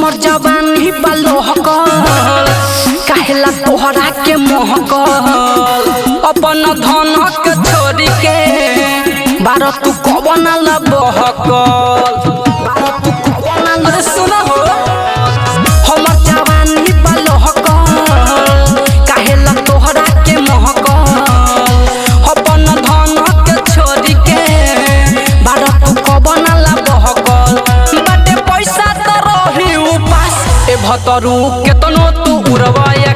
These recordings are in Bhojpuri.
हमर जवानी बलोहकल काहेला तोहरा के महकल अपन धन के छोड़ी के बार तू कवन ला बहकल अरे सुना हो हमर जवानी बलोहकल काहेला तोहरा के महकल अपन धन के छोड़ी के बार तू कवन ला बहकल बाटे पैसा त रही उपास ए भतरू केतनो तू उड़वाया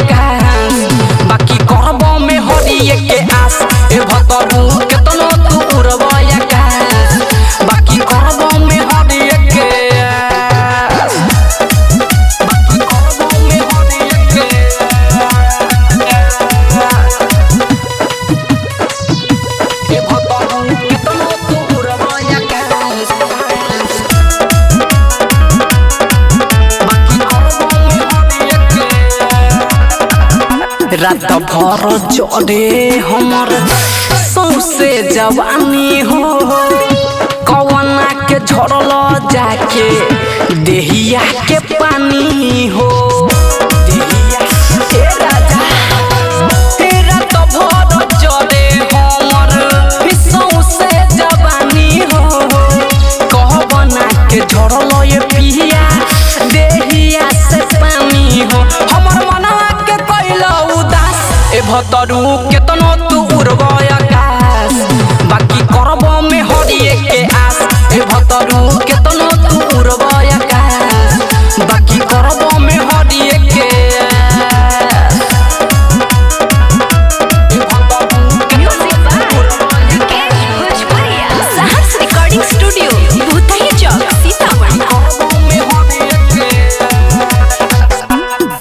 बाकी करब में हरिए के आस ए भतरू केतनो तू उड़वाया बाकी करब में हरिए के आस बाकी करब में हरिए के ए भतरू केतनो तू उड़वाया रात भर जड़े हमर सौसे जवानी हो कवना के झड़ल जाके देहिया के पानी हो रात भर जड़े हमर सौसे जवानी हो कवना के झड़ल ये पिया देहिया से पानी हो हमर मनवा के कइला ए भतरू केतनो तू उड़वाया आकाश बाकी करब में हरिए के आस ए भतरू केतनो तू उड़वाया आकाश बाकी करब में हरिए के आस ए भतरू सहर्ष रिकॉर्डिंग स्टूडियो भूतही चौक सीतामढ़ी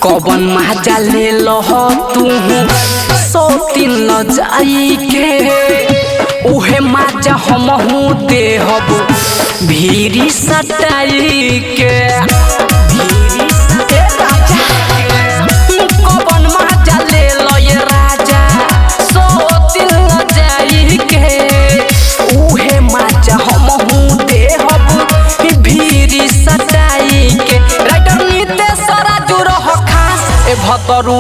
कवन महाजा ले लह तू सौ तीन न जाई के उहे माजा हमहू देहब भीरी सटाई के कवन महाजा ले लो ये राजा सौ तीन न जाई के उहे माजा हमहू देहब भीरी सटाई के राइटर नितेश राजू रह खास ए भतरू